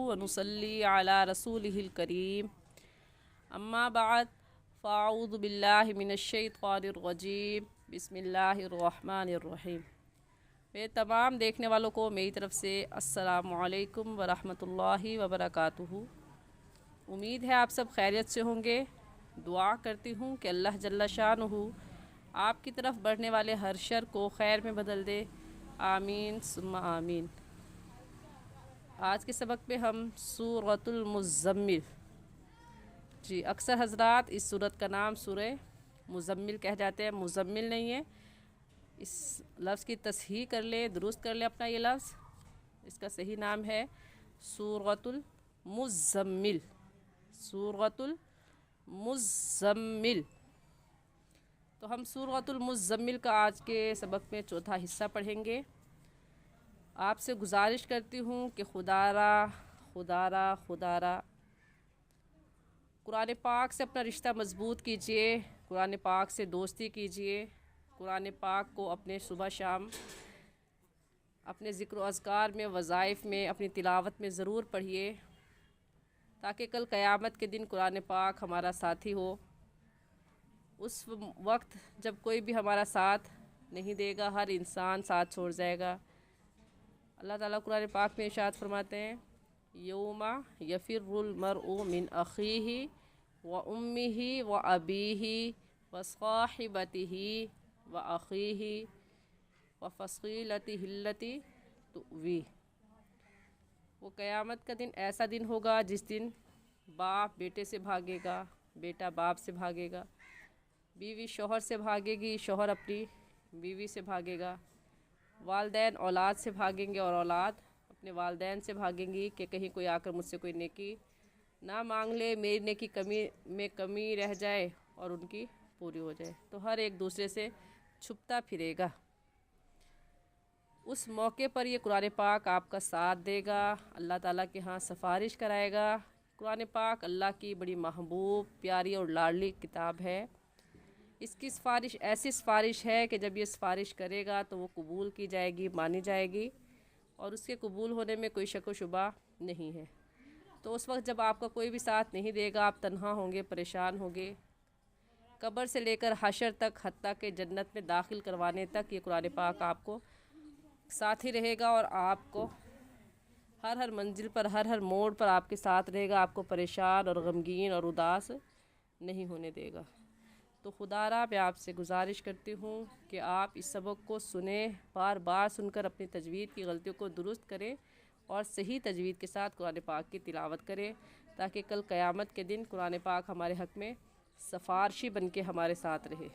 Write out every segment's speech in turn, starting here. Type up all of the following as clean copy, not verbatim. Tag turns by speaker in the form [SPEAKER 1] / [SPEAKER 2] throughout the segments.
[SPEAKER 1] व नुसल्ली अला रसूलिहिल करीम। अम्मा बाद फ़अऊज़ु बिल्लाहि मिनश्शैतानिर रजीम। बिस्मिल्लाहिर्रहमानिर्रहीम। मेरे तमाम देखने वालों को मेरी तरफ़ से अस्सलामु अलैकुम व रहमतुल्लाहि व बरकातुहू। उम्मीद है आप सब खैरियत से होंगे। दुआ करती हूँ कि अल्लाह जल्ला शानुहु आपकी तरफ बढ़ने वाले हर शर को खैर में बदल दे। आमीन सुम्मा आमीन। आज के सबक में हम सूरतुल मुज़म्मिल, जी अक्सर हजरात इस सूरत का नाम सूरह मुज़म्मिल कह जाते हैं, मुज़म्मिल नहीं है। इस लफ्ज़ की तसहीह कर ले, दुरुस्त कर ले अपना ये लफ्ज़। इसका सही नाम है सूरतुल मुज़म्मिल, सूरतुल मुज़म्मिल। तो हम सूरतुल मुज़म्मिल का आज के सबक में चौथा हिस्सा पढ़ेंगे। आपसे गुजारिश करती हूँ कि खुदारा खुदारा खुदारा कुरान पाक से अपना रिश्ता मज़बूत कीजिए, कुरान पाक से दोस्ती कीजिए, कुरान पाक को अपने सुबह शाम अपने ज़िक्र अज़कार में, वज़ाइफ़ में, अपनी तिलावत में ज़रूर पढ़िए, ताकि कल क़यामत के दिन कुरान पाक हमारा साथी हो। उस वक्त जब कोई भी हमारा साथ नहीं देगा, हर इंसान साथ छोड़ जाएगा। अल्लाह ताला कुरान पाक में इरशाद फरमाते हैं, यौमा यफ़िर्रुल मरउ मिन अख़ीही व उम्मिही व अबीही व साहिबतिही व अख़ीही व फ़सीलतिही अल्लती तुवी। वो क़यामत का दिन ऐसा दिन होगा जिस दिन बाप बेटे से भागेगा, बेटा बाप से भागेगा, बीवी शौहर से भागेगी, शौहर अपनी बीवी से भागेगा, वालदैन औलाद से भागेंगे और औलाद अपने वालदैन से भागेंगी कि कहीं कोई आकर मुझसे कोई नेकी ना मांग ले, मेरी नेकी कमी में कमी रह जाए और उनकी पूरी हो जाए। तो हर एक दूसरे से छुपता फिरेगा। उस मौके पर ये कुरान पाक आपका साथ देगा, अल्लाह ताला के यहाँ सिफारिश कराएगा। कुरान पाक अल्लाह की बड़ी महबूब, प्यारी और लाडली किताब है। इसकी सिफारिश ऐसी सिफारिश है कि जब ये सिफारिश करेगा तो वो कबूल की जाएगी, मानी जाएगी, और उसके कबूल होने में कोई शक व शुबा नहीं है। तो उस वक्त जब आपका कोई भी साथ नहीं देगा, आप तन्हा होंगे, परेशान होंगे, कब्र से लेकर हशर तक, हत्ता के जन्नत में दाखिल करवाने तक ये कुरान पाक आपको साथ ही रहेगा और आपको हर मंजिल पर, हर मोड़ पर आपके साथ रहेगा। आपको परेशान और गमगीन और उदास नहीं होने देगा। तो खुदारा मैं आपसे गुजारिश करती हूँ कि आप इस सबक को सुने, बार बार सुनकर अपनी तजवीद की गलतियों को दुरुस्त करें और सही तजवीद के साथ कुरान पाक की तिलावत करें, ताकि कल क़यामत के दिन कुरान पाक हमारे हक़ में सफ़ारशी बन के हमारे साथ रहे।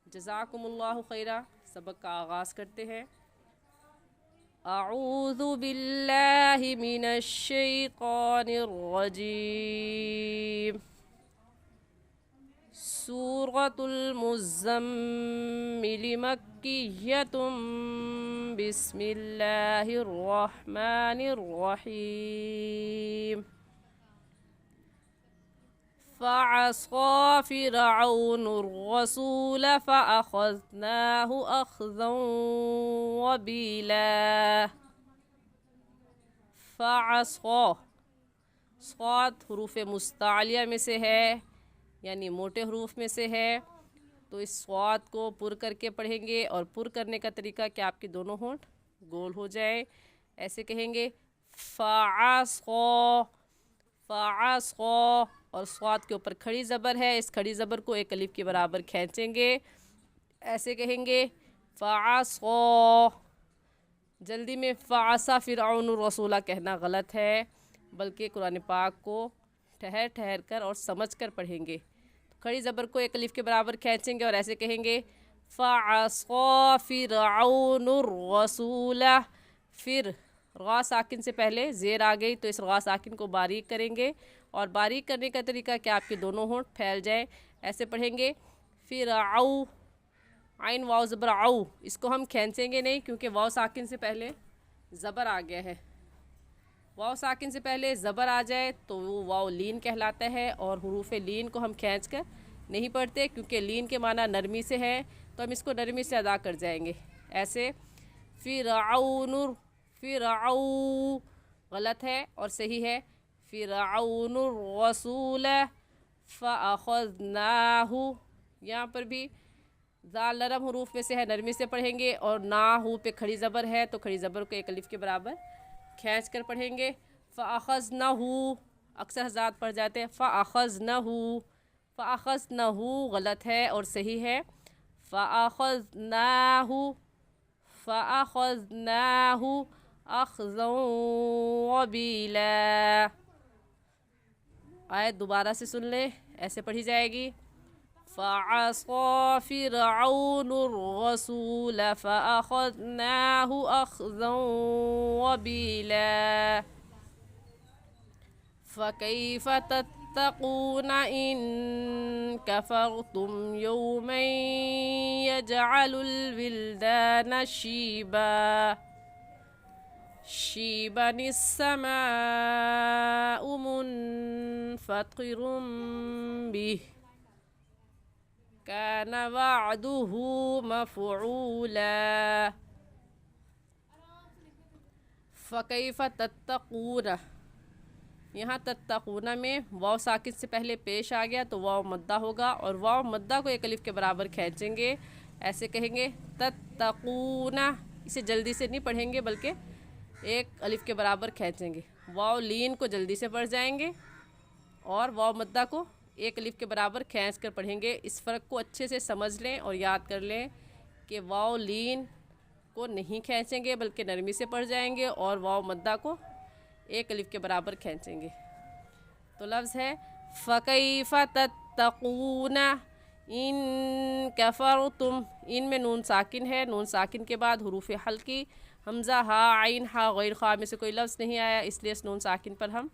[SPEAKER 1] जज़ाकुमुल्लाहु खैरा। सबक का आगाज़ करते हैं। अऊज़ु बिल्लाहि मिनश्शैतानिर रजीम। सूरतुल मुज़म्मिल मक्किय्यतुम बिस्मिल्लाहिर रहमानिर रहीम। फ़अस्क़ा फ़िरऔनुर रसूल फ़अख़ज़नाहु अख़ज़न वबीला। फ़अस्क़ा, स्वाद हुरूफ़ मुस्तालिया में से है, यानी मोटे हरूफ में से है। तो इस स्वाद को पुर करके पढ़ेंगे, और पुर करने का तरीका कि आपके दोनों होंठ गोल हो जाए। ऐसे कहेंगे फ़अस्क़ा, फ़अस्क़ा, और स्वाद के ऊपर खड़ी ज़बर है, इस खड़ी ज़बर को एक अलिफ के बराबर खींचेंगे। ऐसे कहेंगे फ़अस्क़ा। जल्दी में फ़असा फ़िरऔनुर रसूला कहना गलत है, बल्कि कुरान पाक को ठहर ठहर कर और समझ कर पढ़ेंगे। तो खड़ी ज़बर को एक अलिफ के बराबर खींचेंगे और ऐसे कहेंगे फ़अस्क़ा फ़िरऔनुर रसूला। फिर ग़ा साकिन से पहले ज़ेर आ गई, तो इस ग़ा साकिन को बारीक करेंगे, और बारीक करने का तरीका कि आपके दोनों होंठ फैल जाए। ऐसे पढ़ेंगे फ़िरऔ, आइन वाव ज़बर औ, इसको हम खींचेंगे नहीं क्योंकि वाव साकिन से पहले ज़बर आ गया है। वाव साकिन से पहले ज़बर आ जाए तो वो वाव लीन कहलाता है, और हुरूफ़ लीन को हम खींच कर नहीं पढ़ते क्योंकि लीन के माना नरमी से है, तो हम इसको नरमी से अदा कर जाएंगे। ऐसे फ़िरऔनुर, फ़िरऔ, गलत है और सही है फ़िरऔनुर रसूल फ़अख़ज़नाहु। यहाँ पर भी ज़ाल नरम हरूफ में से है, नरमी से पढ़ेंगे, और ना हु पे खड़ी ज़बर है तो खड़ी ज़बर को एक अलिफ के बराबर खींच कर पढ़ेंगे। फ़अख़ज़नाहु अक्सर हज़रात पढ़ जाते हैं फ़अख़ज़नाहु, फ़अख़ज़नाहु गलत है और सही है फ़अख़ज़नाहु, फ़अख़ज़नाहु अख़ज़न वबीला। आयत दोबारा से सुन ले, ऐसे पढ़ी जाएगी फ़असा फ़िरऔनुर रसूल फ़अख़ज़नाहु अख़ज़न वबीला। फ़कैफ़ तत्तक़ून इन कफ़रतुम यौमन यजअलुल विल्दान शीबा। शीबनिस समाउ मुनफ़तिरुम बिह कान वअदुहु मफ़ऊला। फ़कैफ़ तत्तक़ून, यहाँ तत्तक़ून में वाव साकिन से पहले पेश आ गया तो वाव मद्दा होगा, और वाव मद्दा को एक अलिफ के बराबर खींचेंगे, ऐसे कहेंगे तत्तक़ून। इसे जल्दी से नहीं पढ़ेंगे बल्कि एक अलिफ के बराबर खींचेंगे। वाव लीन को जल्दी से पढ़ जाएंगे और वाव मद्दा को एक अलिफ के बराबर खींच कर पढ़ेंगे। इस फ़र्क को अच्छे से समझ लें और याद कर लें कि वाव लीन को नहीं खींचेंगे बल्कि नरमी से पढ़ जाएंगे और वाव मद्दा को एक अलिफ के बराबर खींचेंगे। तो लफ्ज़ है फ़कैफ़ तत्तक़ून इन कफ़रतुम। इन में नून साकिन है, नून साकिन के बाद हुरूफ़ हल्की हमज़ा हा आइन हा गैर ख़ा में से कोई लफ्ज़ नहीं आया, इसलिए इस नून साकिन पर हम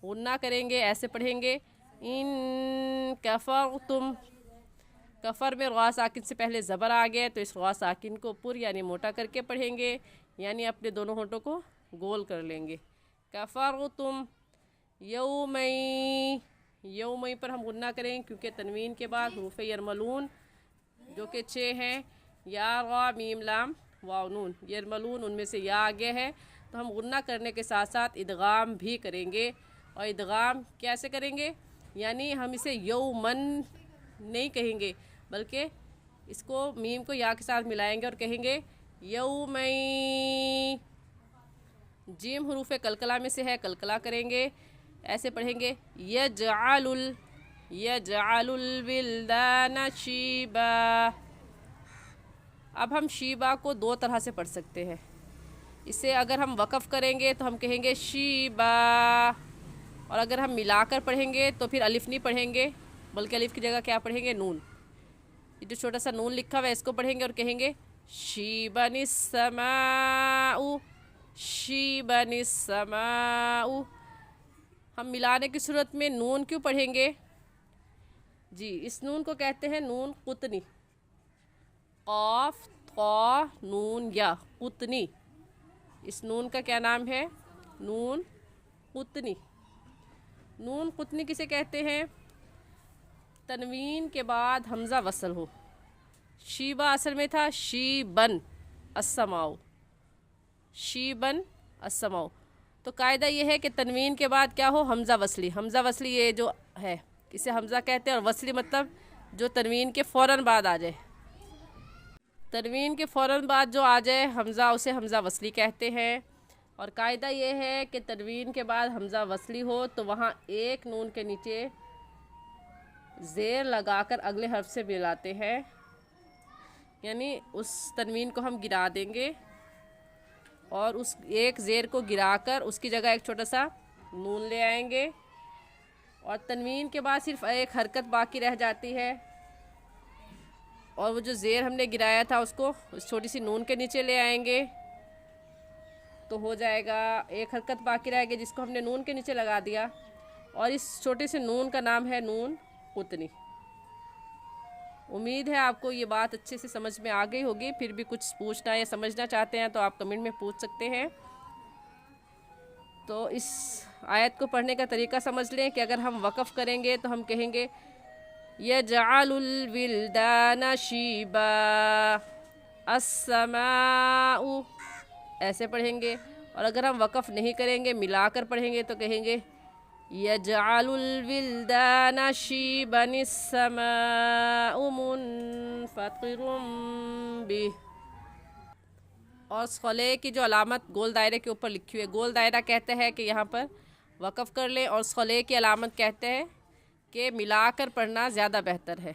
[SPEAKER 1] गुन्ना करेंगे, ऐसे पढ़ेंगे इन कफ़रतुम। कफ़र में ग़ा साकिन से पहले ज़बर आ गया तो इस ग़ा साकिन को पुर यानी मोटा करके पढ़ेंगे, यानी अपने दोनों होंठों को गोल कर लेंगे। कफ़रतुम यौमई, यौमई पर हम गुन्ना करेंगे क्योंकि तनवीन के बाद हुरूफ़ यरमलून जो कि 6 हैं, या रा मीम लाम वाव नून, यरमलून उनमें से या आगे है, तो हम गुन्ना करने के साथ साथ इदगाम भी करेंगे। और इदगाम कैसे करेंगे, यानी हम इसे यौमन नहीं कहेंगे बल्कि इसको मीम को या के साथ मिलाएंगे और कहेंगे यौमई। जीम हुरूफ़ कलकला में से है, कलकला करेंगे, ऐसे पढ़ेंगे यजअलुल, यजअलुल विल्दान शीबा। अब हम शीबा को दो तरह से पढ़ सकते हैं। इसे अगर हम वक़फ़ करेंगे तो हम कहेंगे शीबा, और अगर हम मिलाकर पढ़ेंगे तो फिर अलिफ नहीं पढ़ेंगे बल्कि अलिफ की जगह क्या पढ़ेंगे, नून। ये जो छोटा सा नून लिखा हुआ है इसको पढ़ेंगे और कहेंगे शीबनिस समाउ, शीबनिस समाउ। हम मिलाने की सूरत में नून क्यों पढ़ेंगे जी, इस नून को कहते हैं नून कुतनी। क़ाफ क़ा नून या कुतनी, इस नून का क्या नाम है, नून कुतनी। नून कुतनी किसे कहते हैं, तनवीन के बाद हमज़ा वसल हो। शीबा असल में था शीबन अस्समाउ, शीबन अस्समाउ। तो कायदा ये है कि तनवीन के बाद क्या हो, हमज़ा वसली। हमज़ा वसली ये जो है इसे हमज़ा कहते हैं, और वसली मतलब जो तनवीन के फ़ौरन बाद आ जाए। तनवीन के फ़ौरन बाद जो आ जाए हमज़ा, उसे हमज़ा वसली कहते हैं। और कायदा ये है कि तनवीन के बाद हमज़ा वसली हो तो वहाँ एक नून के नीचे ज़ेर लगाकर अगले हर्फ से मिलाते हैं, यानी उस तनवीन को हम गिरा देंगे और उस एक ज़ेर को गिराकर उसकी जगह एक छोटा सा नून ले आएंगे, और तनवीन के बाद सिर्फ एक हरकत बाकी रह जाती है, और वो जो ज़ेर हमने गिराया था उसको उस छोटी सी नून के नीचे ले आएंगे तो हो जाएगा, एक हरकत बाकी रहेगी जिसको हमने नून के नीचे लगा दिया, और इस छोटे से नून का नाम है नून कुतनी। उम्मीद है आपको ये बात अच्छे से समझ में आ गई होगी। फिर भी कुछ पूछना या समझना चाहते हैं तो आप कमेंट में पूछ सकते हैं। तो इस आयत को पढ़ने का तरीका समझ लें कि अगर हम वक़फ़ करेंगे तो हम कहेंगे यजअलुल विल्दान शीबा अस्समाउ, ऐसे पढ़ेंगे। اور اگر ہم وقف نہیں کریں گے، ملا کر پڑھیں گے تو کہیں گے یجعل الولدان شیبا السماء منفطر به. اور صلے کی جو علامت گول دائرے کے اوپر لکھی ہوئی ہے، گول دائرہ کہتے ہیں کہ یہاں پر وقف کر لیں، اور صلے کی علامت کہتے ہیں کہ ملا کر پڑھنا زیادہ بہتر ہے.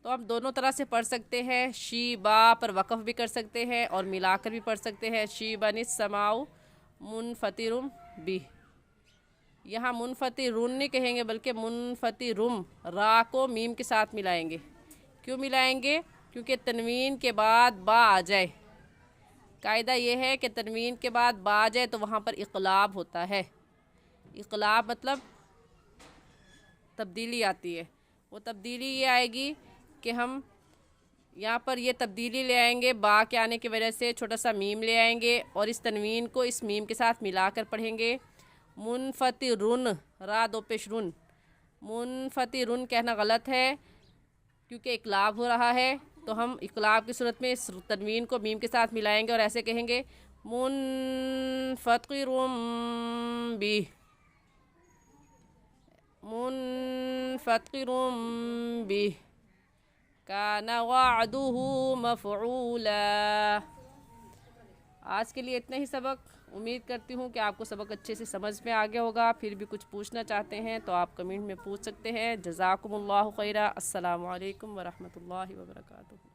[SPEAKER 1] تو ہم دونوں طرح سے پڑھ سکتے ہیں، شیبا پر وقف بھی کر سکتے ہیں اور ملا کر بھی پڑھ سکتے ہیں، شیبا السماء منفطر به. یہاں منفطرن نہیں کہیں گے بلکہ منفطرم، را کو میم کے ساتھ ملائیں گے. کیوں ملائیں گے؟ کیونکہ تنوین کے بعد با آ جائے. قاعدہ یہ ہے کہ تنوین کے بعد با آ جائے تو وہاں پر اقلاب ہوتا ہے. اقلاب مطلب تبدیلی آتی ہے. وہ تبدیلی یہ آئے گی کہ ہم یہاں پر یہ تبدیلی لے آئیں گے، با کے آنے کی وجہ سے چھوٹا سا میم لے آئیں گے اور اس تنوین کو اس میم کے ساتھ ملا کر پڑھیں گے. منفطرن، را دو پیش رن، منفطرن کہنا غلط ہے کیونکہ اقلاب ہو رہا ہے. تو ہم اقلاب کی صورت میں اس تنوین کو میم کے ساتھ ملائیں گے اور ایسے کہیں گے منفطر به، منفطر به کان وعده مفعولا. آج کے لیے اتنا ہی سبق. امید کرتی ہوں کہ آپ کو سبق اچھے سے سمجھ میں آ گیا ہوگا. پھر بھی کچھ پوچھنا چاہتے ہیں تو آپ کمنٹ میں پوچھ سکتے ہیں. جزاکم اللہ خیرا. السلام علیکم ورحمۃ اللہ وبرکاتہ.